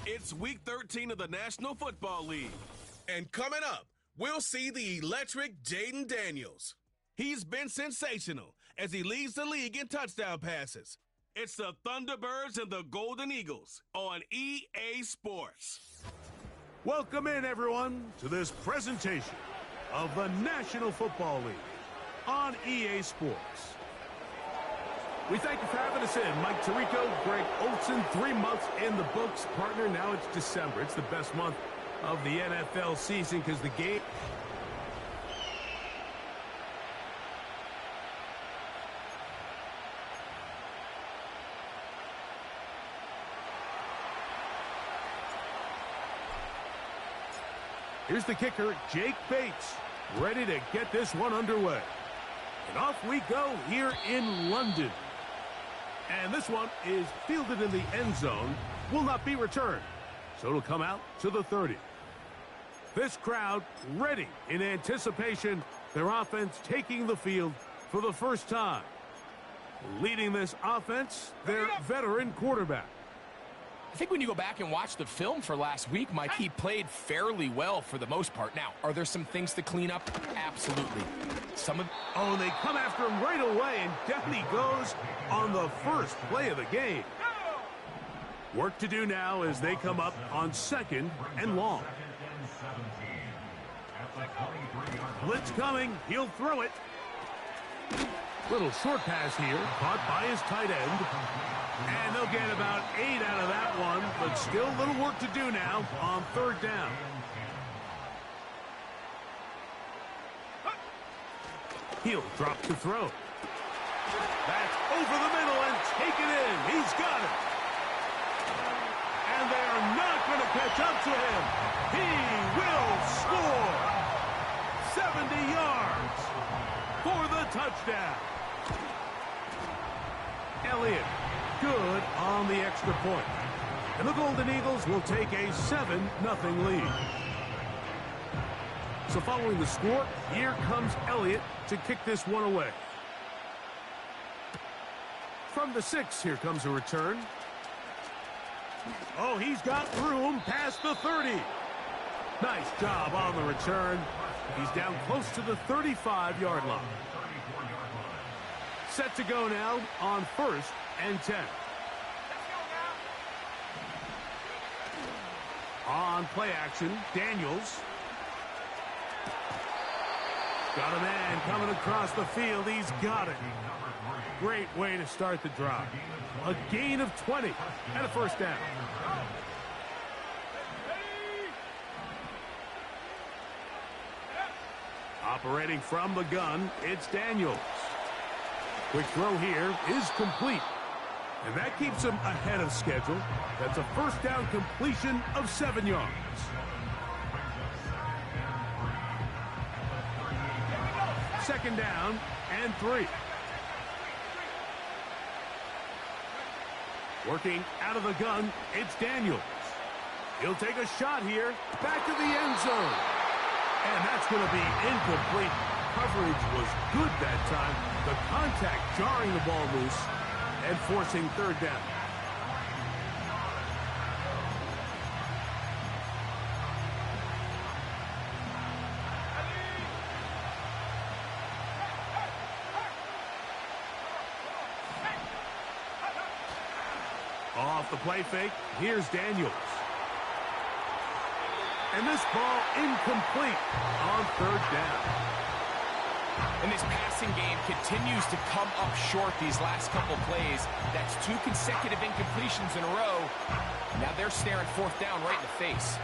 It's Week 13 of the National Football League. And coming up, we'll see the electric Jaden Daniels. He's been sensational as he leads the league in touchdown passes. It's the Thunderbirds and the Golden Eagles on EA Sports. Welcome in, everyone, to this presentation of the National Football League on EA Sports. We thank you for having us in. Mike Tirico, Greg Olson, 3 months in the books. Partner, now it's December. It's the best month of the NFL season because the game... Here's the kicker, Jake Bates, ready to get this one underway. And off we go here in London. And this one is fielded in the end zone, will not be returned. So it'll come out to the 30. This crowd ready in anticipation, their offense taking the field for the first time. Leading this offense, their veteran quarterback. I think when you go back and watch the film for last week, Mike, he played fairly well for the most part. Now, are there some things to clean up? Absolutely. Oh, they come after him right away, and down he goes on the first play of the game. Work to do now as they come up on 2nd and long. Blitz coming. He'll throw it. Little short pass here, caught by his tight end. And they'll get about 8 out of that one, but still a little work to do now on 3rd down. He'll drop to throw. That's over the middle and taken in. He's got it. And they're not going to catch up to him. He will score. 70 yards for the touchdown. Elliott, good on the extra point. And the Golden Eagles will take a 7-0 lead. So following the score, here comes Elliott to kick this one away. From the 6, here comes a return. Oh, he's got room past the 30. Nice job on the return. He's down close to the 35-yard line. Set to go now on 1st and 10. On play action, Daniels. Got a man coming across the field. He's got it. Great way to start the drive. A gain of 20 and a 1st down. Operating from the gun, it's Daniels. Quick throw here is complete. And that keeps him ahead of schedule. That's a 1st down completion of 7 yards. Second down and 3. Working out of the gun, it's Daniels. He'll take a shot here, back to the end zone. And that's going to be incomplete. Coverage was good that time. The contact jarring the ball loose and forcing 3rd down. Off the play fake, here's Daniels. And this ball incomplete on 3rd down. And this passing game continues to come up short these last couple plays. That's 2 consecutive incompletions in a row. Now they're staring 4th down right in the face.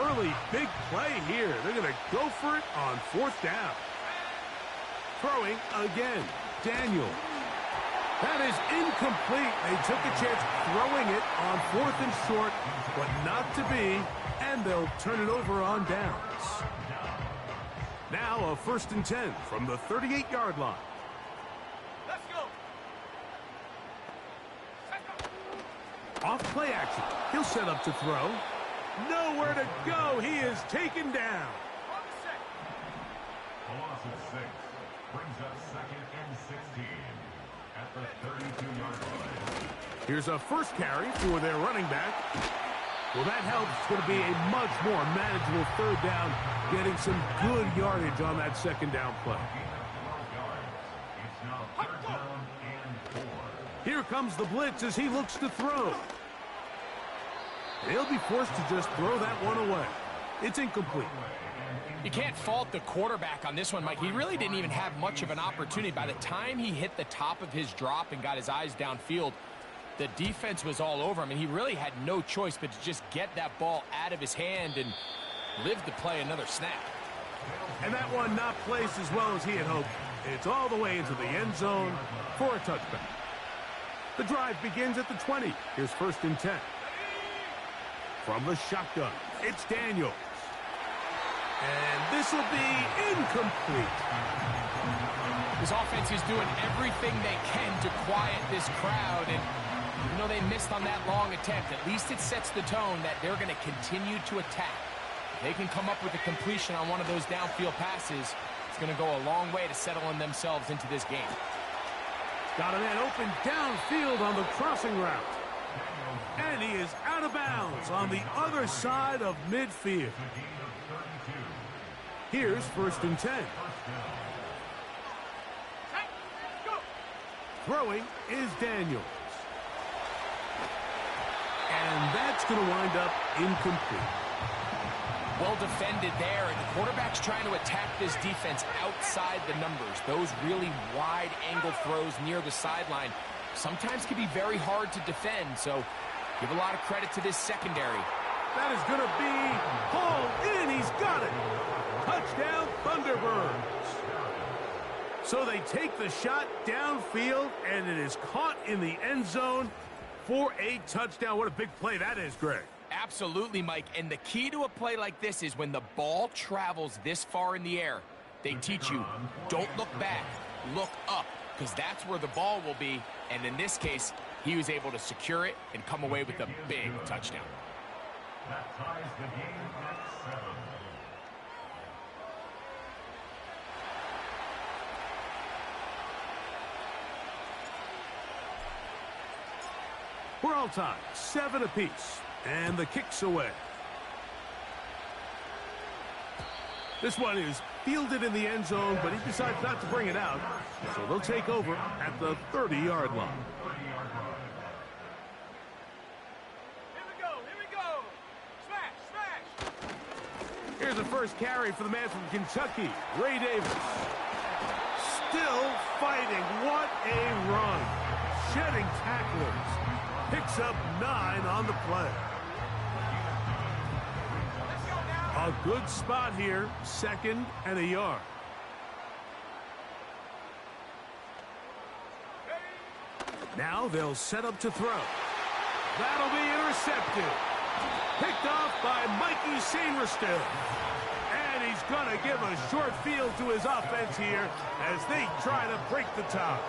Early big play here. They're going to go for it on 4th down. Throwing again, Daniel. That is incomplete. They took a chance throwing it on 4th and short, but not to be, and they'll turn it over on downs. Now a 1st and 10 from the 38-yard line. Let's go. Off play action. He'll set up to throw. Nowhere to go. He is taken down. Loss of 6 brings up 2nd and 16 at the 32-yard line. Here's a first carry for their running back. Well, that helps. It's going to be a much more manageable third down, getting some good yardage on that second down play. Here comes the blitz as he looks to throw. He'll be forced to just throw that one away. It's incomplete. You can't fault the quarterback on this one, Mike. He really didn't even have much of an opportunity. By the time he hit the top of his drop and got his eyes downfield, the defense was all over him, and he really had no choice but to just get that ball out of his hand and live to play another snap. And that one not placed as well as he had hoped. It's all the way into the end zone for a touchback. The drive begins at the 20. Here's 1st and 10. From the shotgun, it's Daniels. And this will be incomplete. This offense is doing everything they can to quiet this crowd, and you know they missed on that long attempt. At least it sets the tone that they're going to continue to attack. If they can come up with a completion on one of those downfield passes, it's going to go a long way to settling themselves into this game. Got a man open downfield on the crossing route. And he is out of bounds on the other side of midfield. Here's 1st and 10. Throwing is Daniels. And that's going to wind up incomplete. Well defended there, and the quarterback's trying to attack this defense outside the numbers. Those really wide angle throws near the sideline sometimes can be very hard to defend, so give a lot of credit to this secondary. That is going to be hauled in. He's got it. Touchdown, Thunderbirds. So they take the shot downfield, and it is caught in the end zone for a touchdown. What a big play that is, Greg. Absolutely, Mike. And the key to a play like this is when the ball travels this far in the air, they teach you, don't look back, look up, because that's where the ball will be. And in this case, he was able to secure it and come away with a big touchdown. That ties the game at 7. We're all tied, 7 apiece, and the kick's away. This one is fielded in the end zone, but he decides not to bring it out, so they'll take over at the 30-yard line. Here's the first carry for the man from Kentucky, Ray Davis. Still fighting. What a run. Shedding tacklers. Picks up 9 on the play. A good spot here. 2nd and a yard. Now they'll set up to throw. That'll be intercepted. Picked off by Mikey Sainristil. And he's going to give a short field to his offense here as they try to break the tie.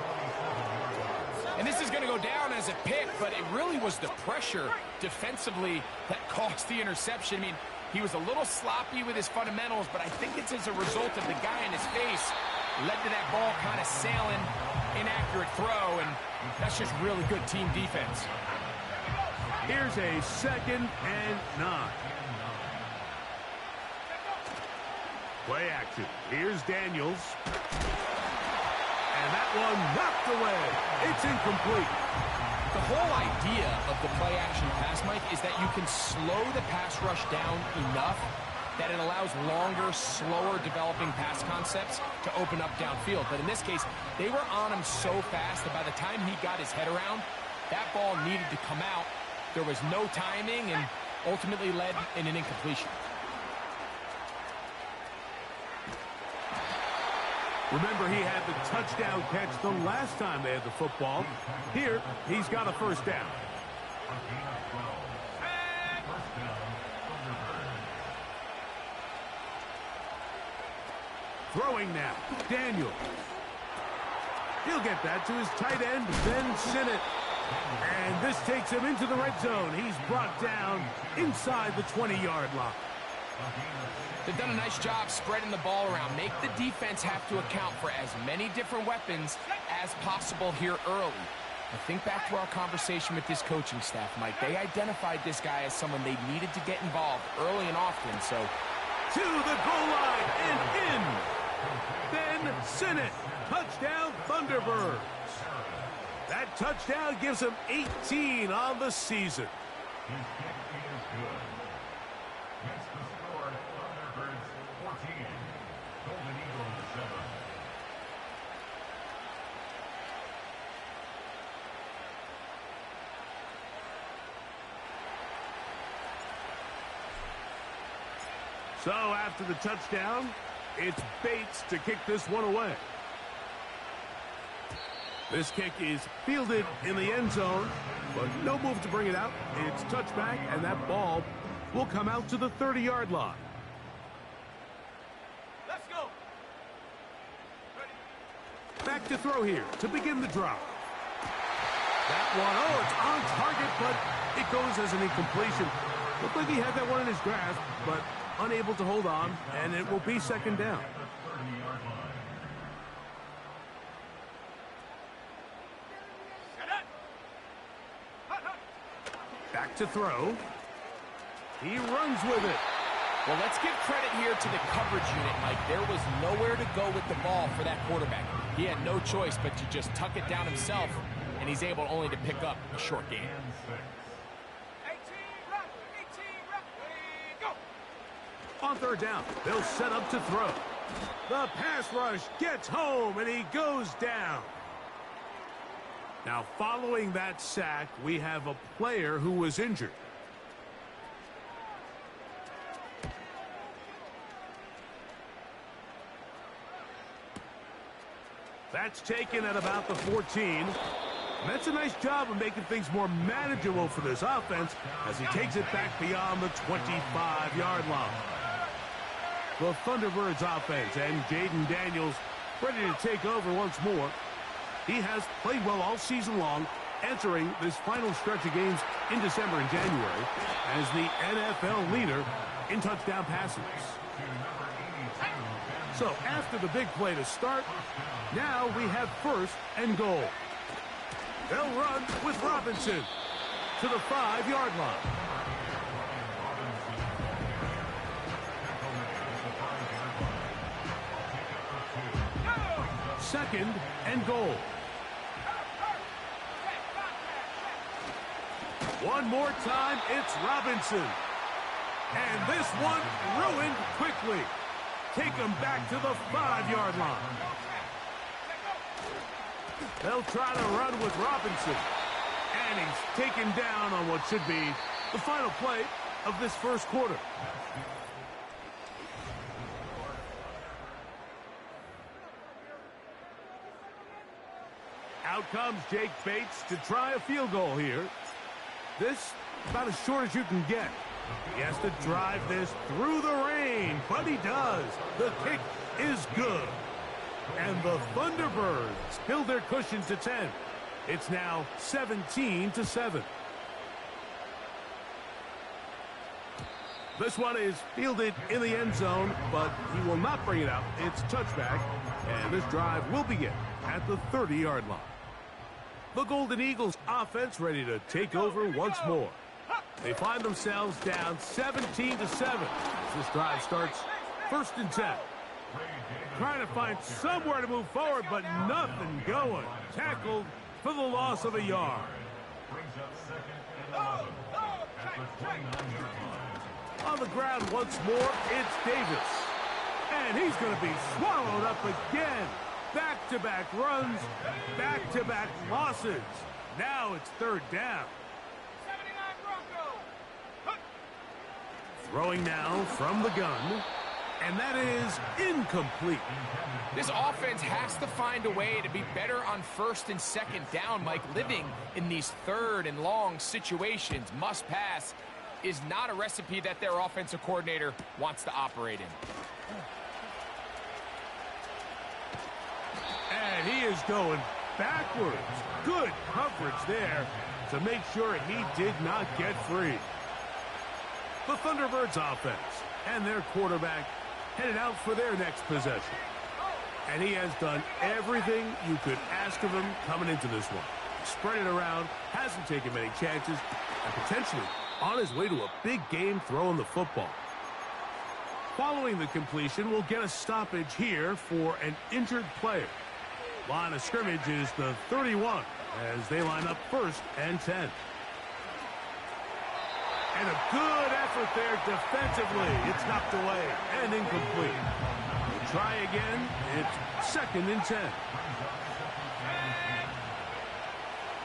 And this is going to go down as a pick, but it really was the pressure defensively that caused the interception. I mean, he was a little sloppy with his fundamentals, but I think it's as a result of the guy in his face led to that ball kind of sailing, inaccurate throw, and that's just really good team defense. Here's a 2nd and 9. Play action. Here's Daniels. And that one knocked away. It's incomplete. The whole idea of the play action pass, Mike, is that you can slow the pass rush down enough that it allows longer, slower developing pass concepts to open up downfield. But in this case, they were on him so fast that by the time he got his head around, that ball needed to come out. There was no timing and ultimately led in an incompletion. Remember, he had the touchdown catch the last time they had the football. Here, he's got a first down. Throwing now, Daniels. He'll get that to his tight end, Ben Sinnott. And this takes him into the red zone. He's brought down inside the 20-yard line. They've done a nice job spreading the ball around. Make the defense have to account for as many different weapons as possible here early. I think back to our conversation with this coaching staff, Mike. They identified this guy as someone they needed to get involved early and often, so... To the goal line and in. Then Sinnott. Touchdown, Thunderbirds. That touchdown gives him 18 on the season. His kick is good. Makes the score Thunderbirds 14, Golden Eagles 7. So after the touchdown, it's Bates to kick this one away. This kick is fielded in the end zone, but no move to bring it out. It's touchback, and that ball will come out to the 30-yard line. Let's go. Back to throw here to begin the drive. That one, oh, it's on target, but it goes as an incompletion. Looked like he had that one in his grasp, but unable to hold on, and it will be second down. Back to throw. He runs with it. Well, let's give credit here to the coverage unit, Mike. There was nowhere to go with the ball for that quarterback. He had no choice but to just tuck it down himself, and he's able only to pick up a short gain. On third down, they'll set up to throw. The pass rush gets home, and he goes down. Now, following that sack, we have a player who was injured. That's taken at about the 14. And that's a nice job of making things more manageable for this offense as he takes it back beyond the 25-yard line. The Thunderbirds offense and Jaden Daniels ready to take over once more. He has played well all season long, entering this final stretch of games in December and January as the NFL leader in touchdown passes. So after the big play to start, now we have first and goal. They'll run with Robinson to the 5-yard line. Second and goal. One more time, it's Robinson. And this one ruined quickly. Take him back to the 5-yard line. They'll try to run with Robinson. And he's taken down on what should be the final play of this first quarter. Out comes Jake Bates to try a field goal here. This about as short as you can get. He has to drive this through the rain, but he does. The kick is good. And the Thunderbirds build their cushion to 10. It's now 17-7. This one is fielded in the end zone, but he will not bring it out. It's touchback, and this drive will begin at the 30-yard line. The Golden Eagles offense ready to take over once more. They find themselves down 17-7 as this drive starts first and 10. Trying to find somewhere to move forward, but nothing going. Tackled for the loss of a yard. On the ground once more, it's Davis. And he's going to be swallowed up again. Back-to-back runs, back-to-back losses. Now it's third down. Throwing now from the gun, and that is incomplete. This offense has to find a way to be better on first and second down, Mike. Living in these third and long situations, must pass, is not a recipe that their offensive coordinator wants to operate in. And he is going backwards. Good coverage there to make sure he did not get free. The Thunderbirds offense and their quarterback headed out for their next possession. And he has done everything you could ask of him coming into this one. spread it around, hasn't taken many chances, and potentially on his way to a big game throwing the football. Following the completion, we'll get a stoppage here for an injured player. Line of scrimmage is the 31 as they line up 1st and 10. And a good effort there defensively. It's knocked away and incomplete. We'll try again. It's 2nd and 10.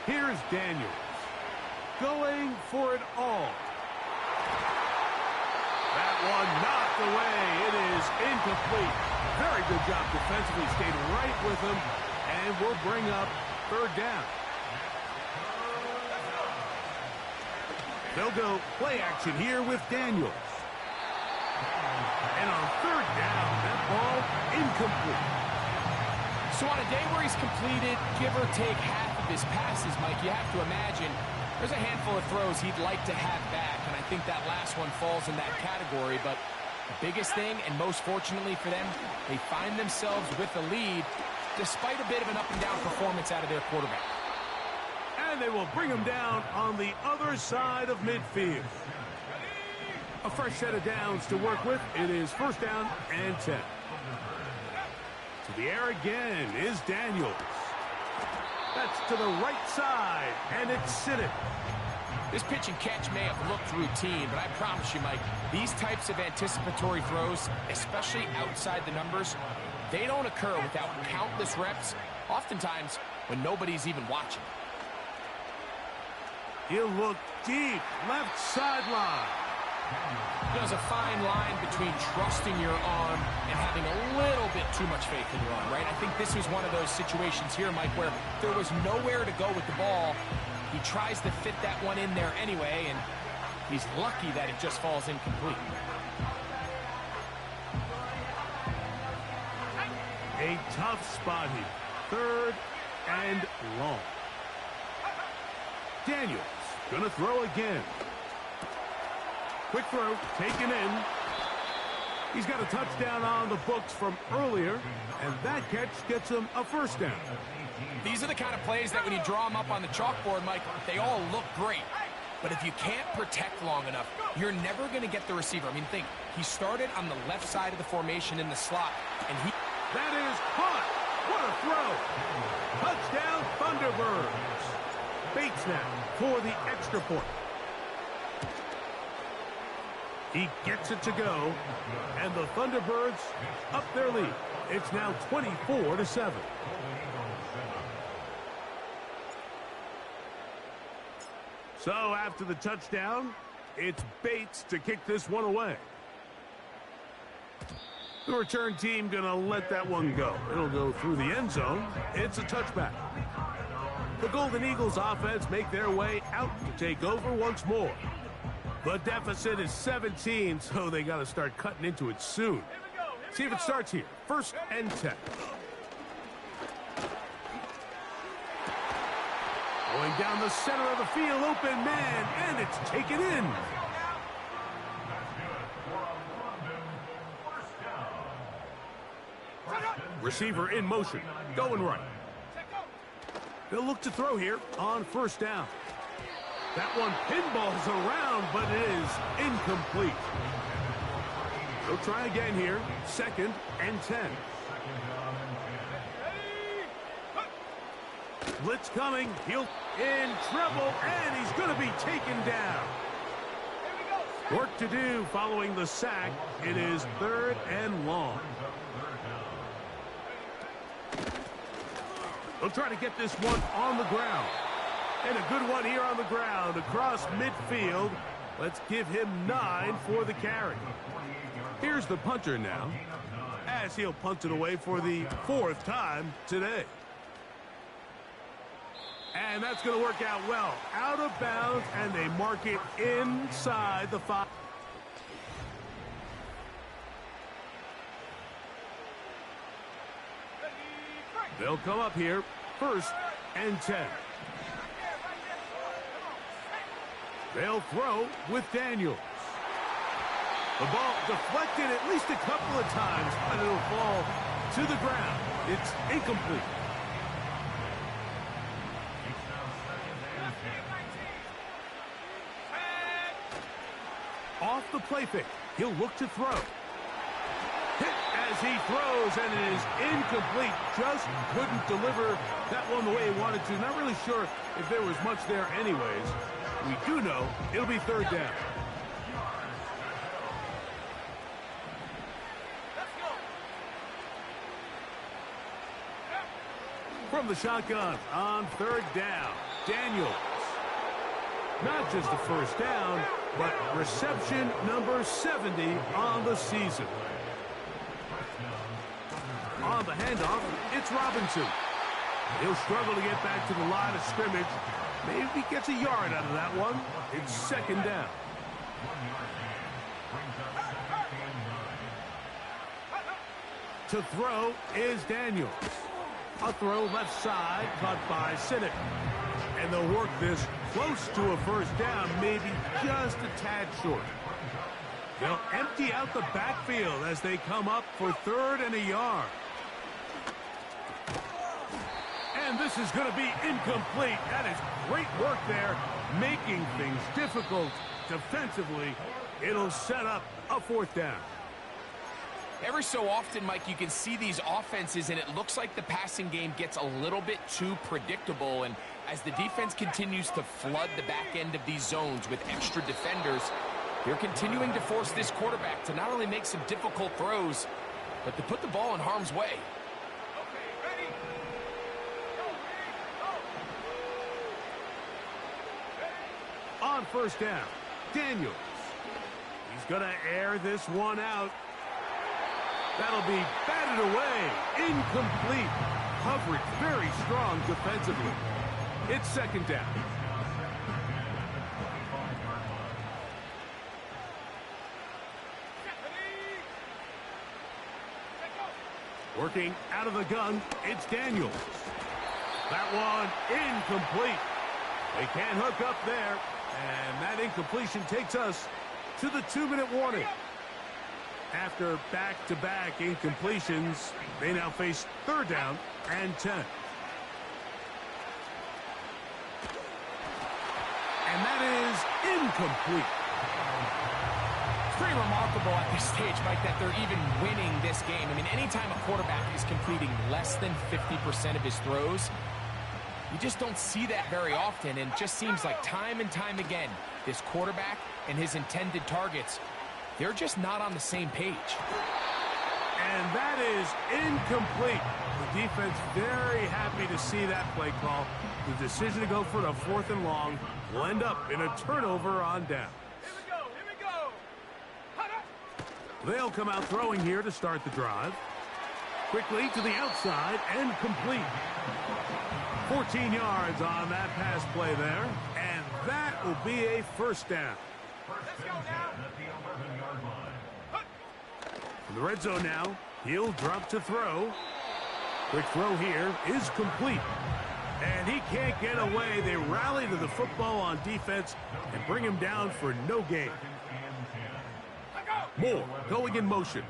Here's Daniels going for it all. That one knocked away. It is incomplete. Very good job defensively. Stayed right with him. And we'll bring up 3rd down. They'll go play action here with Daniels. And on 3rd down, that ball incomplete. So on a day where he's completed, give or take half of his passes, Mike, you have to imagine there's a handful of throws he'd like to have back, and I think that last one falls in that category. But the biggest thing, and most fortunately for them, they find themselves with a lead despite a bit of an up-and-down performance out of their quarterback. And they will bring him down on the other side of midfield. A fresh set of downs to work with. It is 1st down and 10. To the air again is Daniels. That's to the right side, and it's Siddick. This pitch and catch may have looked routine, but I promise you, Mike, these types of anticipatory throws, especially outside the numbers, they don't occur without countless reps, oftentimes when nobody's even watching. He'll look deep, left sideline. There's a fine line between trusting your arm and having a little bit too much faith in your arm, right? I think this was one of those situations here, Mike, where there was nowhere to go with the ball. He tries to fit that one in there anyway, and he's lucky that it just falls incomplete. A tough spot here. 3rd and long. Daniels gonna throw again. Quick throw, taken in. He's got a touchdown on the books from earlier, and that catch gets him a 1st down. These are the kind of plays that when you draw them up on the chalkboard, Mike, they all look great. But if you can't protect long enough, you're never going to get the receiver. I mean, think, he started on the left side of the formation in the slot, and he... That is caught. What a throw. Touchdown, Thunderbirds. Bates now for the extra point. He gets it to go, and the Thunderbirds up their lead. It's now 24-7. So after the touchdown, it's Bates to kick this one away. The return team going to let that one go. It'll go through the end zone. It's a touchback. The Golden Eagles offense make their way out to take over once more. The deficit is 17, so they got to start cutting into it soon. See if it starts here. 1st and 10. Going down the center of the field, open man, and it's taken in. Receiver in motion, going right. They'll look to throw here on 1st down. That one pinballs around, but it is incomplete. They'll try again here, 2nd and 10. Blitz coming, he'll in trouble, and he's going to be taken down. Work to do following the sack. It is 3rd and long. They'll try to get this one on the ground. And a good one here on the ground across midfield. Let's give him 9 for the carry. Here's the punter now, as he'll punt it away for the 4th time today. And that's going to work out well. Out of bounds, and they mark it inside the 5. They'll come up here, 1st and 10. They'll throw with Daniels. The ball deflected at least a couple of times, but it'll fall to the ground. It's incomplete. Off the play fake, he'll look to throw. Hit as he throws, and it is incomplete. Just couldn't deliver that one the way he wanted to. Not really sure if there was much there anyways. We do know it'll be third down. From the shotgun on third down, Daniels. Not just the first down, but reception number 70 on the season. On the handoff, it's Robinson. He'll struggle to get back to the line of scrimmage. Maybe he gets a yard out of that one. It's second down. To throw is Daniels. A throw left side, caught by Sinnet. And they'll work this close to a first down, maybe just a tad short. They'll empty out the backfield as they come up for third and a yard. And this is going to be incomplete. That is great work there, making things difficult defensively. It'll set up a fourth down. Every so often, Mike, you can see these offenses, and it looks like the passing game gets a little bit too predictable. And as the defense continues to flood the back end of these zones with extra defenders, they're continuing to force this quarterback to not only make some difficult throws, but to put the ball in harm's way. On first down, Daniels. He's going to air this one out. That'll be batted away. Incomplete. Coverage very strong defensively. It's second down. Working out of the gun, it's Daniels. That one incomplete. They can't hook up there. And that incompletion takes us to the 2-minute warning. After back-to-back incompletions, they now face third down and 10. And that is incomplete. It's pretty remarkable at this stage, Mike, that they're even winning this game. I mean, anytime a quarterback is completing less than 50% of his throws, you just don't see that very often, and it just seems like time and time again, this quarterback and his intended targets, they're just not on the same page. And that is incomplete. The defense very happy to see that play call. The decision to go for the fourth and long will end up in a turnover on down. Here we go. They'll come out throwing here to start the drive. Quickly to the outside and complete. 14 yards on that pass play there, and that will be a first down. Let's go now. In the red zone now, he'll drop to throw. Quick throw here is complete. And he can't get away. They rally to the football on defense and bring him down for no gain. Moore going in motion.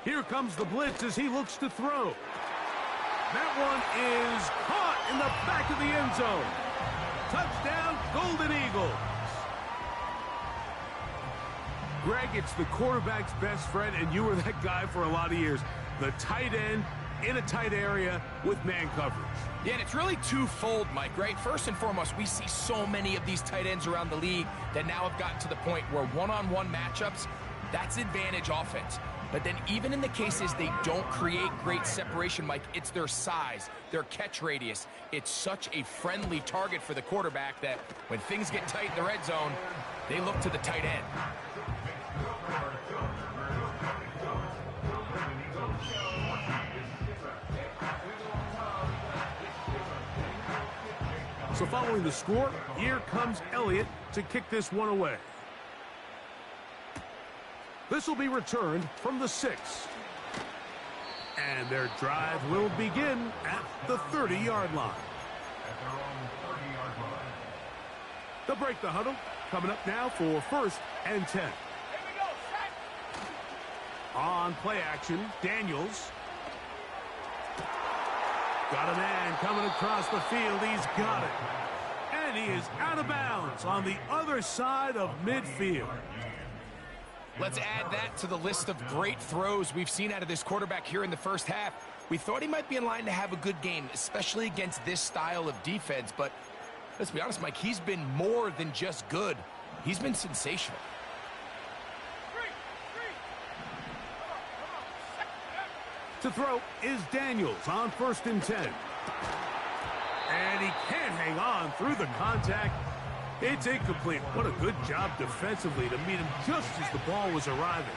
Here comes the blitz as he looks to throw. That one is caught in the back of the end zone. Touchdown, Golden Eagles. Greg, it's the quarterback's best friend, and you were that guy for a lot of years. The tight end in a tight area with man coverage. Yeah, and it's really twofold, Mike, right? First and foremost, we see so many of these tight ends around the league that now have gotten to the point where one-on-one matchups, that's advantage offense. But then even in the cases they don't create great separation, Mike, it's their size, their catch radius. It's such a friendly target for the quarterback that when things get tight in the red zone, they look to the tight end. So following the score, here comes Elliott to kick this one away. This will be returned from the 6. And their drive will begin at the 30-yard line. They'll break the huddle. Coming up now for first and 10. On play action, Daniels. Got a man coming across the field. He's got it. And he is out of bounds on the other side of midfield. Let's add that to the list of great throws we've seen out of this quarterback here in the first half. We thought he might be in line to have a good game, especially against this style of defense. But let's be honest, Mike, he's been more than just good. He's been sensational. To throw is Daniels on 1st and 10. And he can't hang on through the contact. It's incomplete. What a good job defensively to meet him just as the ball was arriving.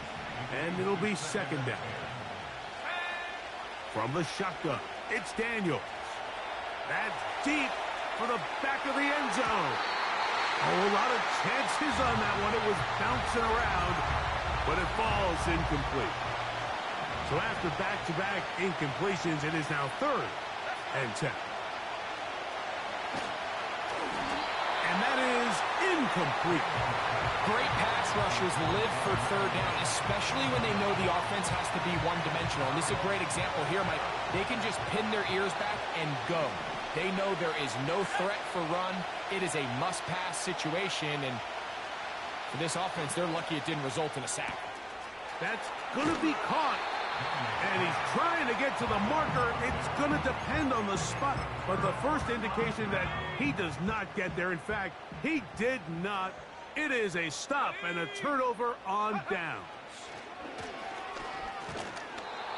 And it'll be 2nd down. From the shotgun, it's Daniels. That's deep for the back of the end zone. A whole lot of chances on that one. It was bouncing around, but it falls incomplete. So after back-to-back incompletions, it is now 3rd and 10. And that is incomplete. Great pass rushers live for 3rd down, especially when they know the offense has to be one-dimensional. And this is a great example here, Mike. They can just pin their ears back and go. They know there is no threat for run. It is a must-pass situation, and for this offense, they're lucky it didn't result in a sack. That's going to be caught. And he's trying to get to the marker. It's going to depend on the spot. But the first indication that he does not get there, in fact, he did not. It is a stop and a turnover on downs.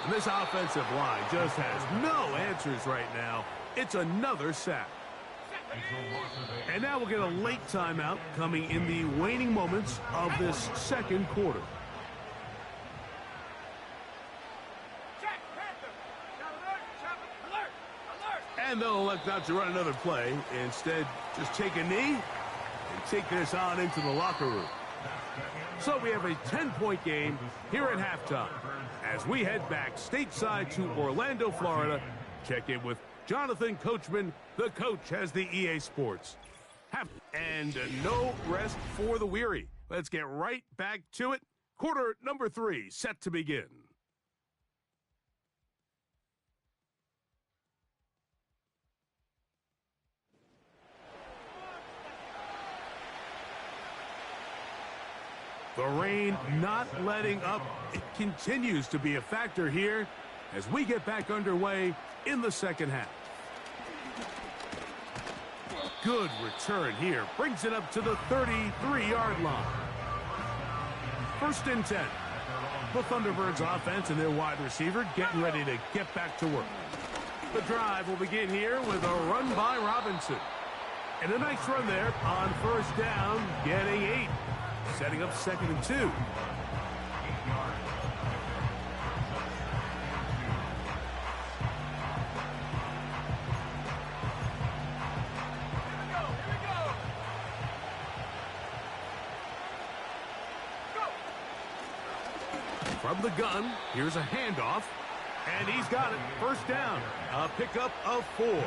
And this offensive line just has no answers right now. It's another sack. And now we'll get a late timeout coming in the waning moments of this 2nd quarter. And they'll elect not to run another play. Instead, just take a knee and take this on into the locker room. So we have a 10-point game here at halftime as we head back stateside to Orlando, Florida. Check in with Jonathan Coachman. The coach has the EA Sports. And no rest for the weary. Let's get right back to it. Quarter number 3 set to begin. The rain not letting up. It continues to be a factor here as we get back underway in the 2nd half. Good return here. Brings it up to the 33-yard line. 1st and 10. The Thunderbirds offense and their wide receiver getting ready to get back to work. The drive will begin here with a run by Robinson. And a nice run there on 1st down, getting 8. Setting up 2nd and 2. From the gun, here's a handoff, and he's got it. 1st down, a pickup of 4. Let's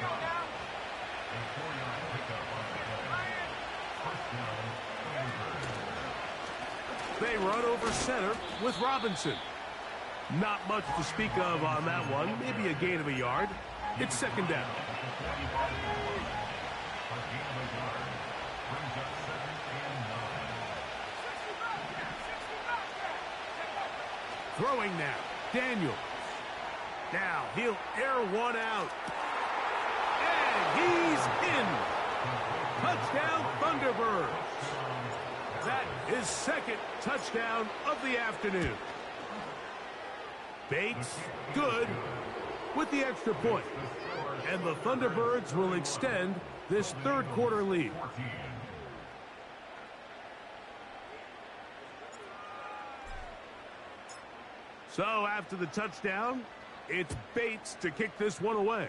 go now. They run over center with Robinson. Not much to speak of on that one. Maybe a gain of a yard. It's 2nd down. Throwing now. Daniels. Now he'll air one out. And he's in. Touchdown Thunderbirds. That is 2nd touchdown of the afternoon. Bates, good, with the extra point. And the Thunderbirds will extend this 3rd quarter lead. So after the touchdown, it's Bates to kick this one away.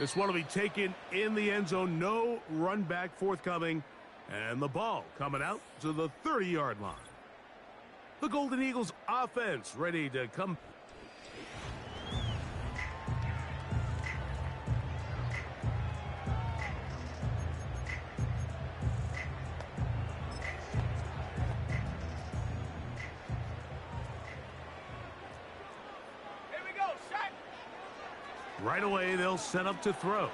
This one will be taken in the end zone. No run back forthcoming. And the ball coming out to the 30-yard line. The Golden Eagles offense ready to come. Right away, they'll set up to throw.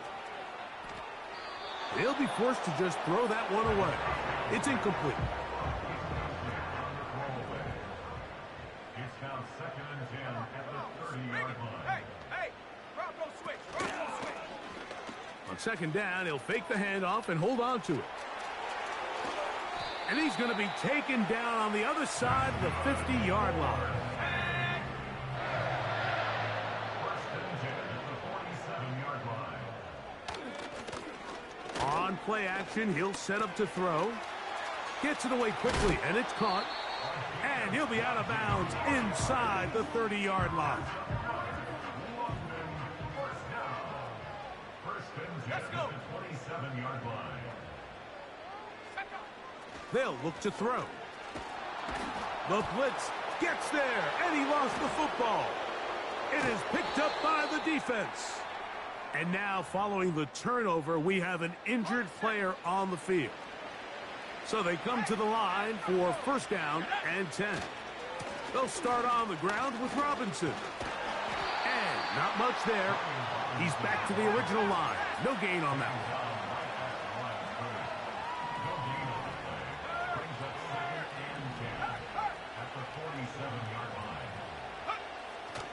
They'll be forced to just throw that one away. It's incomplete. It's now 2nd and 10 at the 30-yard line. Hey, Bronco switch, Bronco switch. On 2nd down, he'll fake the handoff and hold on to it. And he's going to be taken down on the other side of the 50-yard line. On play action, he'll set up to throw. Gets it away quickly, and it's caught. And he'll be out of bounds inside the 30-yard line. Let's go. 27-yard line. They'll look to throw. The blitz gets there, and he lost the football. It is picked up by the defense. And now, following the turnover, we have an injured player on the field. So they come to the line for 1st down and 10. They'll start on the ground with Robinson. And not much there. He's back to the original line. No gain on that one.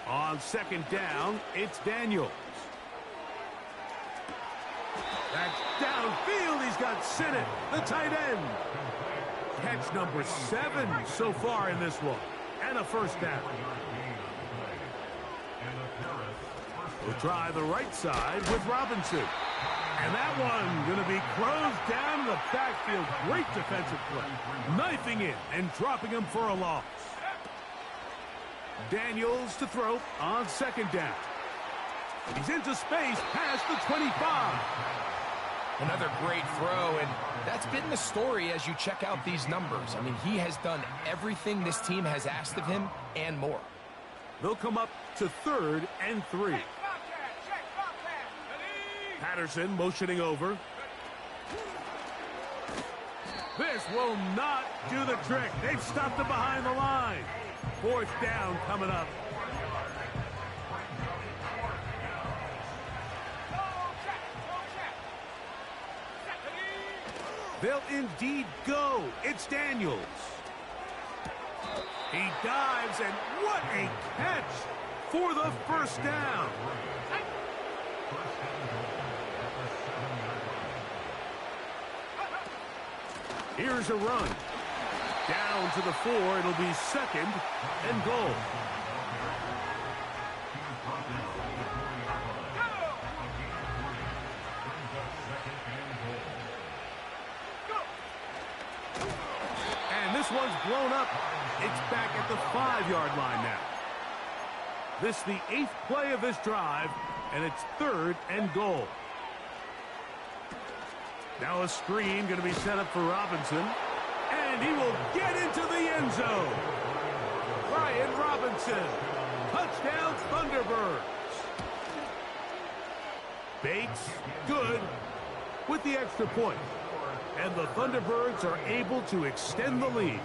On 2nd down, it's Daniels. That's downfield. He's got Sinnott, the tight end. Catch number 7 so far in this one. And a 1st down. We'll try the right side with Robinson. And that one going to be closed down in the backfield. Great defensive play. Knifing it and dropping him for a loss. Daniels to throw on 2nd down. He's into space past the 25. Another great throw, and that's been the story as you check out these numbers. I mean, he has done everything this team has asked of him and more. They'll come up to 3rd and 3. Patterson motioning over. This will not do the trick. They've stopped him behind the line. 4th down coming up. They'll indeed go. It's Daniels. He dives, and what a catch for the 1st down. Here's a run. Down to the 4. It'll be 2nd and goal. And this one's blown up. It's back at the 5-yard line now. This is the 8th play of this drive, and it's 3rd and goal. Now a screen going to be set up for Robinson, and he will get into the end zone. Brian Robinson, touchdown Thunderbirds. Bates, good, with the extra point. And the Thunderbirds are able to extend the lead.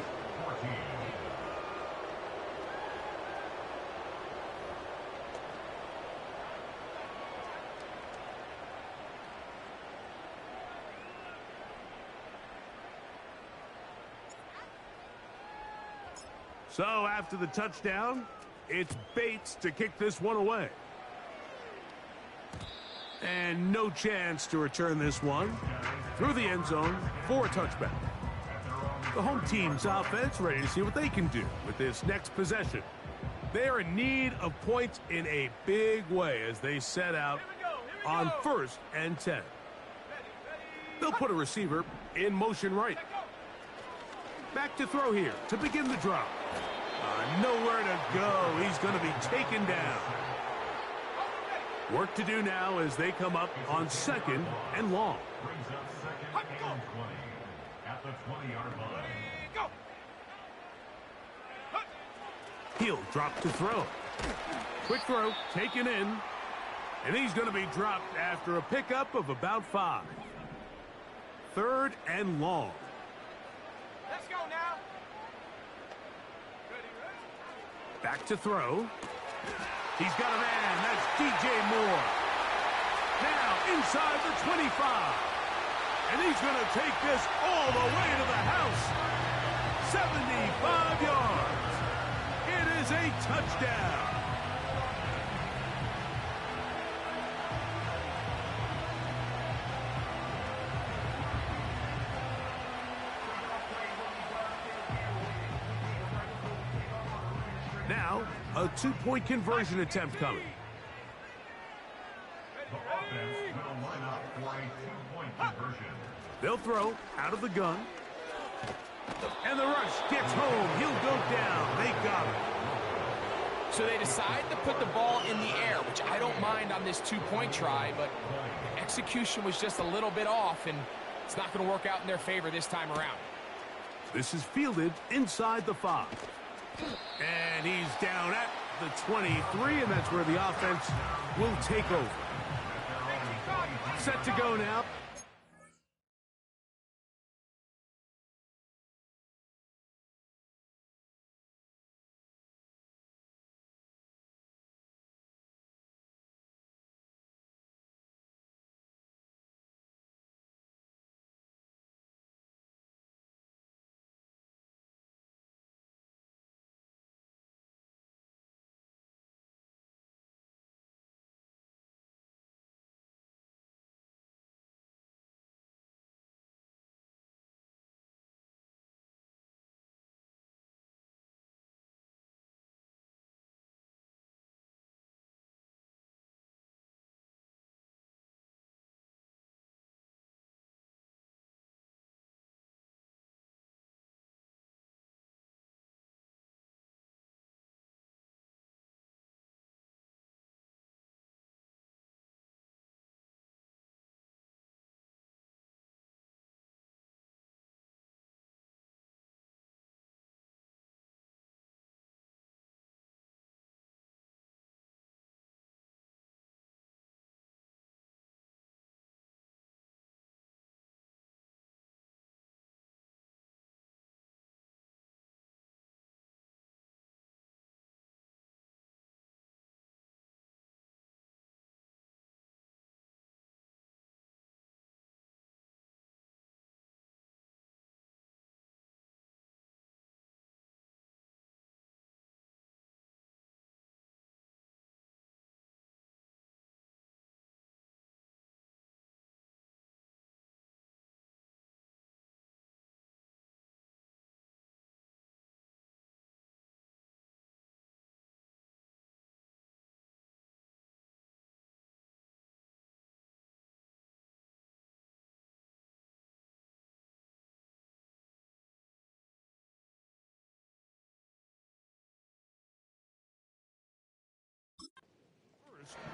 So after the touchdown, it's Bates to kick this one away. And no chance to return this one through the end zone for a touchback. The home team's offense ready to see what they can do with this next possession. They're in need of points in a big way as they set out on 1st and 10. They'll put a receiver in motion right. Back to throw here to begin the drop. Nowhere to go. He's going to be taken down. Work to do now as they come up on 2nd and long. Brings up 2nd and 20 at the 20-yard line. He'll drop to throw. Quick throw, taken in. And he's going to be dropped after a pickup of about 5. 3rd and long. Let's go now. Back to throw. He's got a man. That's DJ Moore. Now inside the 25. And he's going to take this all the way to the house. 75 yards. It is a touchdown. Now, a two-point conversion attempt coming. The offense will line up for a two-point conversion. They'll throw out of the gun. And the rush gets home. He'll go down. They got him. So they decide to put the ball in the air, which I don't mind on this two-point try, but the execution was just a little bit off, and it's not going to work out in their favor this time around. This is fielded inside the 5. And he's down at the 23, and that's where the offense will take over. Set to go now.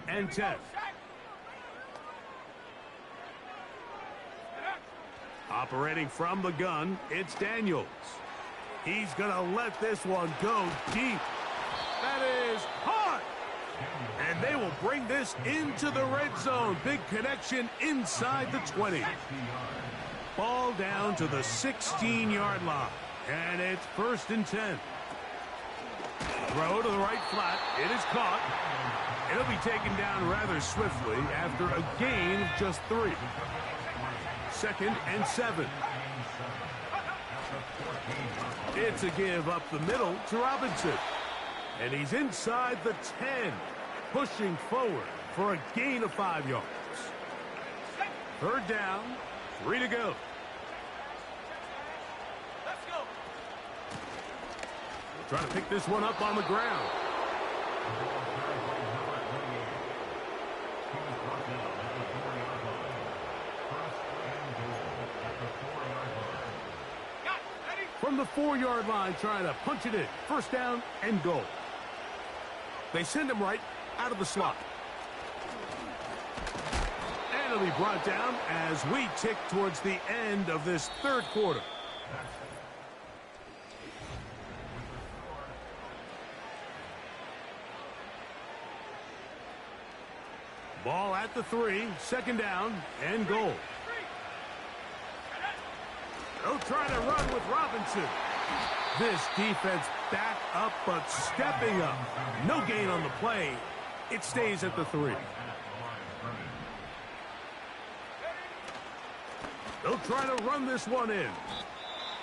And 10. Operating from the gun, it's Daniels. He's going to let this one go deep. That is hard. And they will bring this into the red zone. Big connection inside the 20. Ball down to the 16-yard line. And it's 1st and 10. Throw to the right flat. It is caught. It'll be taken down rather swiftly after a gain of just 3. 2nd and 7. It's a give up the middle to Robinson. And he's inside the 10, pushing forward for a gain of 5 yards. 3rd down, 3 to go. Let's go. Trying to pick this one up on the ground. From the 4-yard line, trying to punch it in. 1st down and goal. They send him right out of the slot. And it'll be brought down as we tick towards the end of this 3rd quarter. Ball at the 3, 2nd down and goal. They'll try to run with Robinson. This defense back up but stepping up. No gain on the play. It stays at the 3. They'll try to run this one in.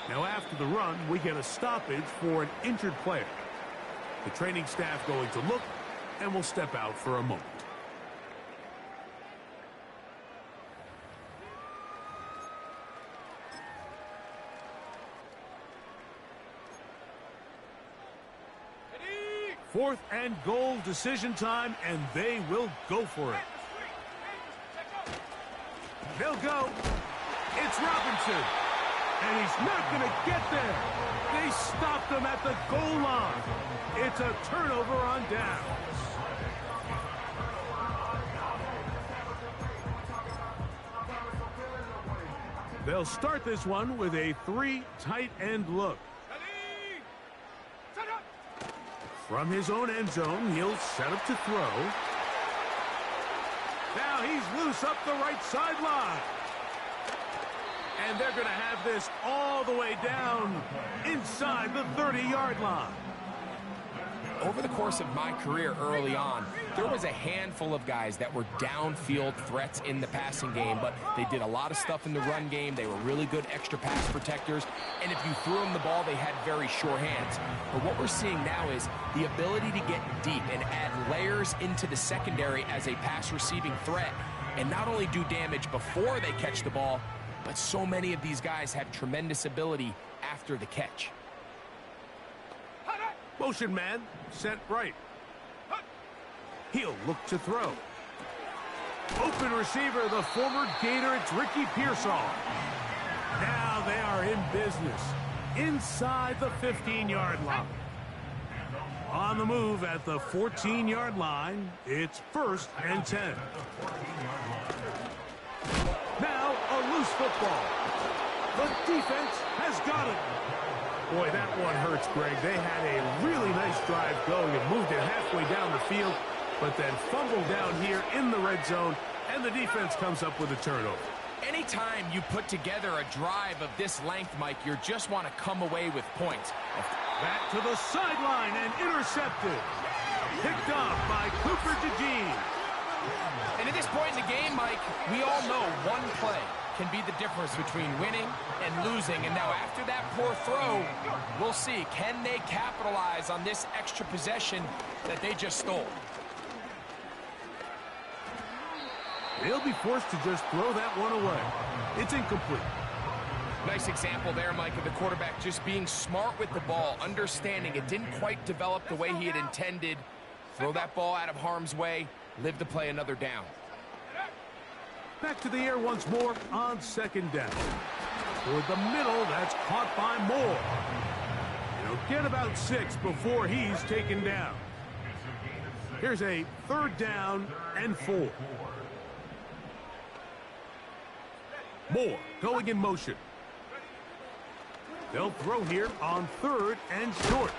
Now after the run, we get a stoppage for an injured player. The training staff going to look and will step out for a moment. Fourth and goal, decision time, and they will go for it. They'll go. It's Robinson. And he's not going to get there. They stopped him at the goal line. It's a turnover on downs. They'll start this one with a 3 tight end look. From his own end zone, he'll set up to throw. Now he's loose up the right sideline. And they're going to have this all the way down inside the 30-yard line. Over the course of my career early on, there was a handful of guys that were downfield threats in the passing game, but they did a lot of stuff in the run game. They were really good extra pass protectors, and if you threw them the ball, they had very sure hands. But what we're seeing now is the ability to get deep and add layers into the secondary as a pass receiving threat, and not only do damage before they catch the ball, but so many of these guys have tremendous ability after the catch. Motion man, set right. He'll look to throw. Open receiver, the former Gator, it's Ricky Pearsall. Now they are in business inside the 15-yard line. On the move at the 14-yard line, it's 1st and 10. Now a loose football. The defense has got it. Boy, that one hurts, Greg. They had a really nice drive going and moved it halfway down the field, but then fumbled down here in the red zone, and the defense comes up with a turnover. Anytime you put together a drive of this length, Mike, you just want to come away with points. Back to the sideline and intercepted. Picked off by Cooper DeJean. And at this point in the game, Mike, we all know one play can be the difference between winning and losing. And now after that poor throw, we'll see, can they capitalize on this extra possession that they just stole? They'll be forced to just throw that one away. It's incomplete. Nice example there, Mike, of the quarterback just being smart with the ball, understanding it didn't quite develop the way he had intended. Throw that ball out of harm's way, live to play another down. Back to the air once more on 2nd down. Toward the middle, that's caught by Moore. He'll get about 6 before he's taken down. Here's a 3rd down and 4. Moore going in motion. They'll throw here on 3rd and short.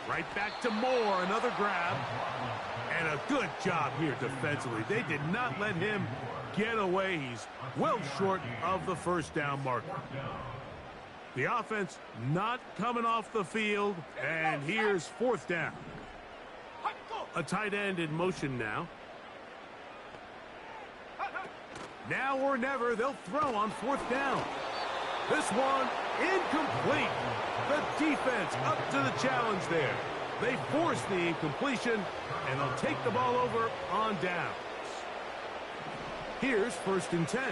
Right back to Moore, another grab. And a good job here defensively. They did not let him get away. He's well short of the 1st down marker. The offense not coming off the field, and here's 4th down. A tight end in motion now. Now or never, they'll throw on 4th down. This one incomplete. The defense up to the challenge there. They force the incompletion, and they'll take the ball over on downs. Here's 1st and 10.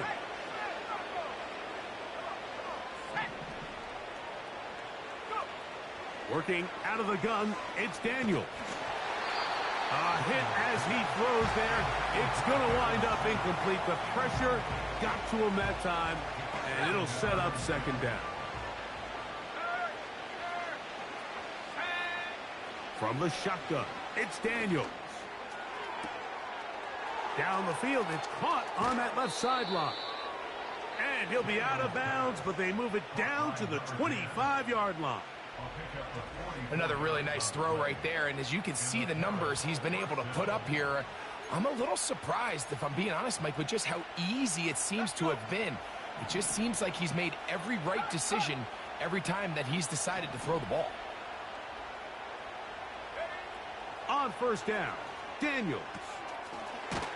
Working out of the gun, it's Daniel. A hit as he throws there. It's going to wind up incomplete. The pressure got to him that time, and it'll set up 2nd down. From the shotgun, it's Daniels. Down the field, it's caught on that left sideline. And he'll be out of bounds, but they move it down to the 25-yard line. Another really nice throw right there, and as you can see the numbers he's been able to put up here, I'm a little surprised, if I'm being honest, Mike, with just how easy it seems to have been. It just seems like he's made every right decision every time that he's decided to throw the ball. On 1st down, Daniels.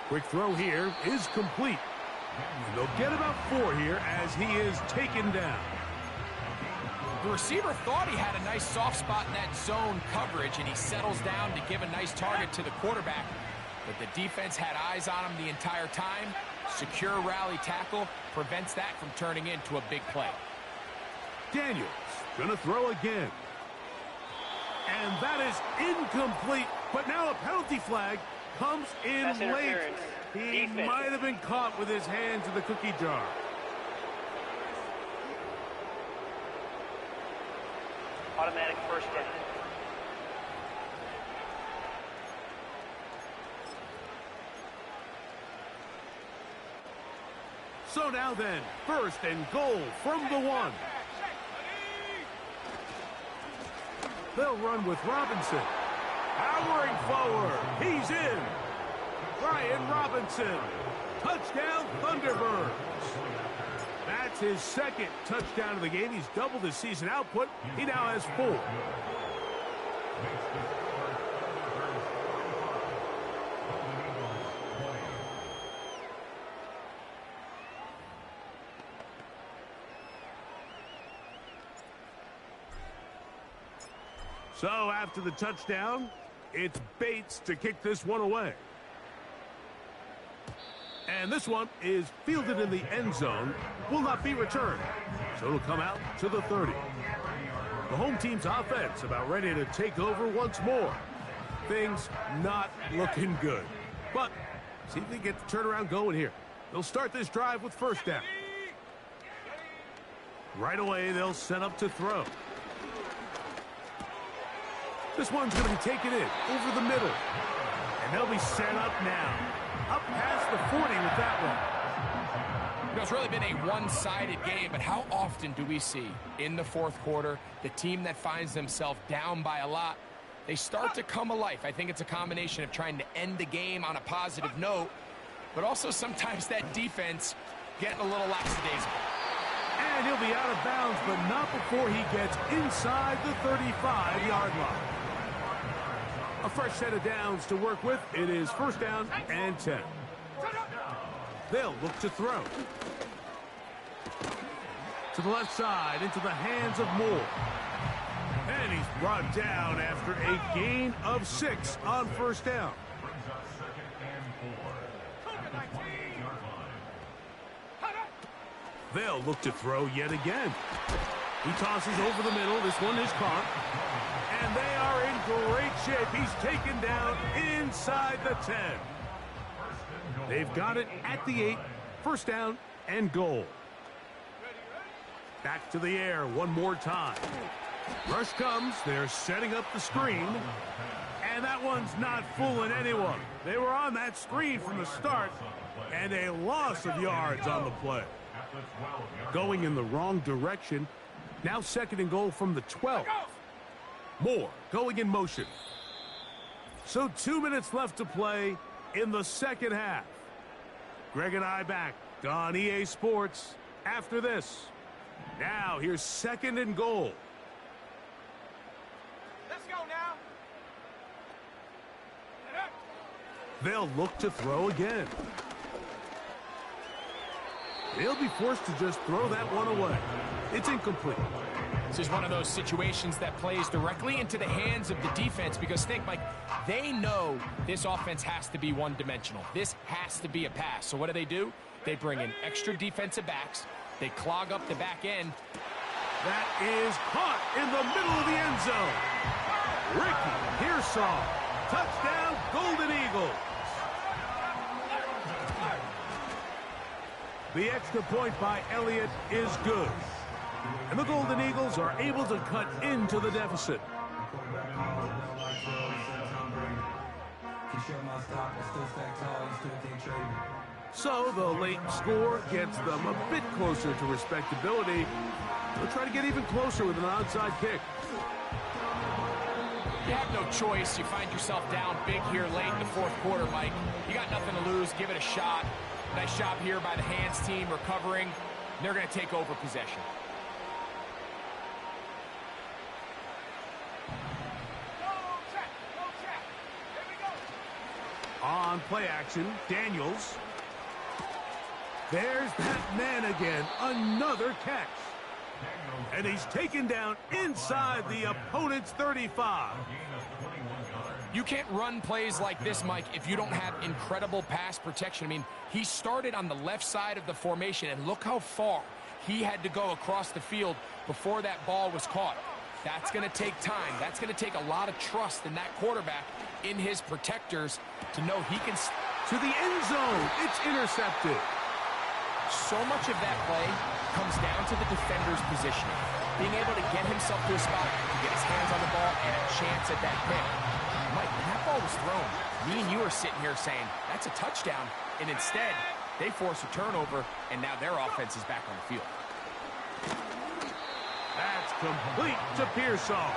Quick throw here is complete. And they'll get about 4 here as he is taken down. The receiver thought he had a nice soft spot in that zone coverage, and he settles down to give a nice target to the quarterback. But the defense had eyes on him the entire time. Secure rally tackle prevents that from turning into a big play. Daniels gonna throw again. And that is incomplete. But now a penalty flag comes in late. He might have been caught with his hands in the cookie jar. Automatic first down. So now then, first and goal from the 1. They'll run with Robinson. Powering forward. He's in. Brian Robinson. Touchdown, Thunderbirds. That's his second touchdown of the game. He's doubled his season output. He now has 4. So after the touchdown, it's Bates to kick this one away. And this one is fielded in the end zone, will not be returned. So it'll come out to the 30. The home team's offense about ready to take over once more. Things not looking good. But see if they get the turnaround going here. They'll start this drive with first down. Right away, they'll set up to throw. This one's going to be taken in over the middle. And they'll be set up now. Up past the 40 with that one. You know, it's really been a one-sided game, but how often do we see in the fourth quarter the team that finds themselves down by a lot, they start to come alive? I think it's a combination of trying to end the game on a positive note, but also sometimes that defense getting a little lackadaisical. And he'll be out of bounds, but not before he gets inside the 35-yard line. A fresh set of downs to work with. It is first down and 10. They'll look to throw. To the left side, into the hands of Moore. And he's brought down after a gain of 6 on first down. They'll look to throw yet again. He tosses over the middle. This one is caught. And they are in great shape. He's taken down inside the 10. They've got it at the 8. First down and goal. Back to the air one more time. Rush comes. They're setting up the screen. And that one's not fooling anyone. They were on that screen from the start. And a loss of yards on the play. Going in the wrong direction. Now second and goal from the 12. Moore going in motion. So 2 minutes left to play in the second half. Greg and I back on EA Sports after this. Now here's second and goal. Let's go now. They'll look to throw again. They'll be forced to just throw that one away. It's incomplete. This is one of those situations that plays directly into the hands of the defense because think, Mike, they know this offense has to be one-dimensional. This has to be a pass. So what do? They bring in extra defensive backs. They clog up the back end. That is caught in the middle of the end zone. Ricky Pearsall. Touchdown, Golden Eagles. The extra point by Elliott is good. And the Golden Eagles are able to cut into the deficit. So the late score gets them a bit closer to respectability. They'll try to get even closer with an onside kick. You have no choice. You find yourself down big here late in the fourth quarter, Mike. You got nothing to lose. Give it a shot. Nice job here by the hands team recovering. They're going to take over possession. On play action, Daniels. There's that man again, another catch. And he's taken down inside the opponent's 35. You can't run plays like this, Mike, if you don't have incredible pass protection. I mean, he started on the left side of the formation, and look how far he had to go across the field before that ball was caught. That's going to take time. That's going to take a lot of trust in that quarterback, in his protectors, to know he can... To the end zone, it's intercepted. So much of that play comes down to the defender's positioning. Being able to get himself to a spot, to get his hands on the ball, and a chance at that pick. Mike, when that ball was thrown, me and you are sitting here saying, that's a touchdown, and instead, they force a turnover, and now their offense is back on the field. That's complete to Pearsall.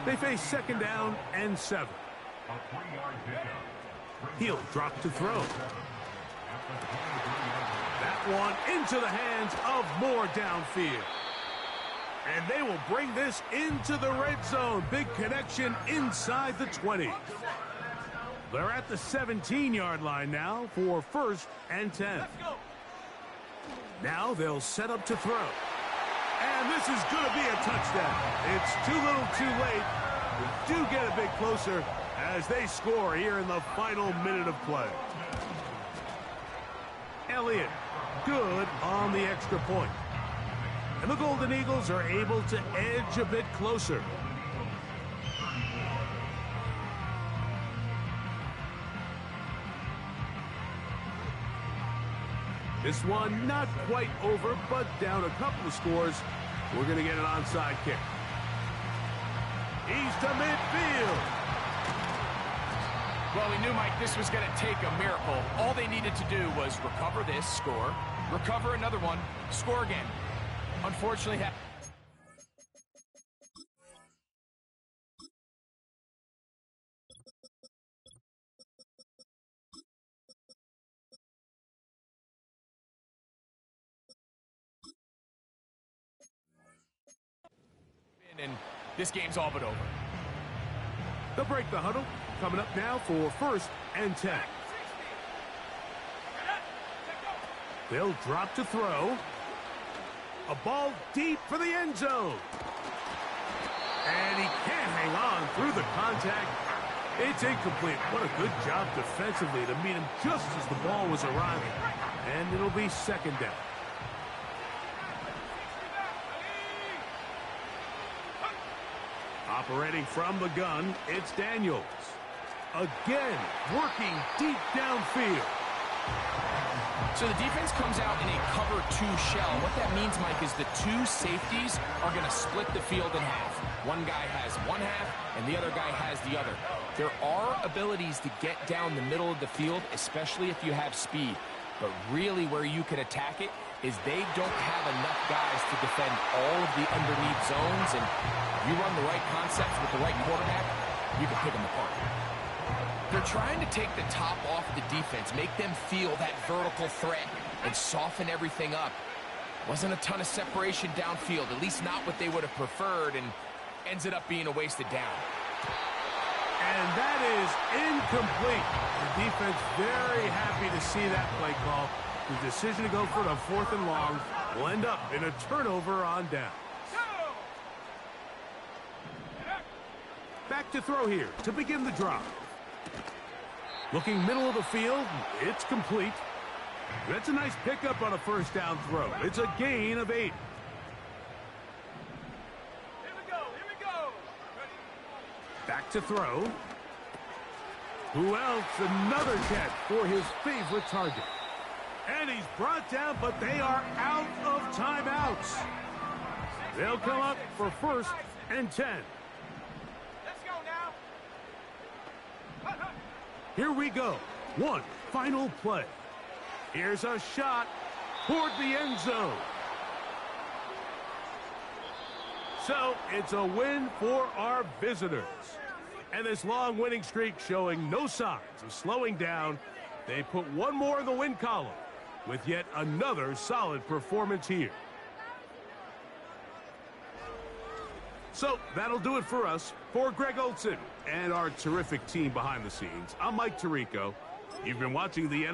They face second down and 7. He'll drop to throw. That one into the hands of Moore downfield. And they will bring this into the red zone. Big connection inside the 20. They're at the 17-yard line now for 1st and 10. Now they'll set up to throw. And this is going to be a touchdown. It's too little too late. We do get a bit closer as they score here in the final minute of play. Elliott, good on the extra point. And the Golden Eagles are able to edge a bit closer. This one not quite over, but down a couple of scores. We're going to get an onside kick. He's to midfield. Well, we knew, Mike, this was going to take a miracle. All they needed to do was recover this, score, recover another one, score again. Unfortunately, and this game's all but over. They'll break the huddle. Coming up now for 1st and 10. They'll drop to throw. A ball deep for the end zone. And he can't hang on through the contact. It's incomplete. What a good job defensively to meet him just as the ball was arriving. And it'll be second down. Operating from the gun, it's Daniels. Again, working deep downfield. So the defense comes out in a cover 2 shell. What that means, Mike, is the 2 safeties are going to split the field in half. One guy has one half, and the other guy has the other. There are abilities to get down the middle of the field, especially if you have speed. But really where you can attack it is they don't have enough guys to defend all of the underneath zones, and you run the right concepts with the right quarterback, you can pick them apart. They're trying to take the top off the defense, make them feel that vertical threat, and soften everything up. Wasn't a ton of separation downfield, at least not what they would have preferred, and ends it up being a wasted down. And that is incomplete. The defense very happy to see that play call. The decision to go for the 4th and long will end up in a turnover on down. Back to throw here to begin the drive. Looking middle of the field, it's complete. That's a nice pickup on a 1st down throw. It's a gain of 8. Here we go. Back to throw. Who else? Another catch for his favorite target. And he's brought down, but they are out of timeouts. They'll come up for 1st and 10. Let's go now. Here we go. One final play. Here's a shot toward the end zone. So it's a win for our visitors. And this long winning streak showing no signs of slowing down. They put one more in the win column with yet another solid performance here. So that'll do it for us. For Greg Olson and our terrific team behind the scenes, I'm Mike Tirico. You've been watching the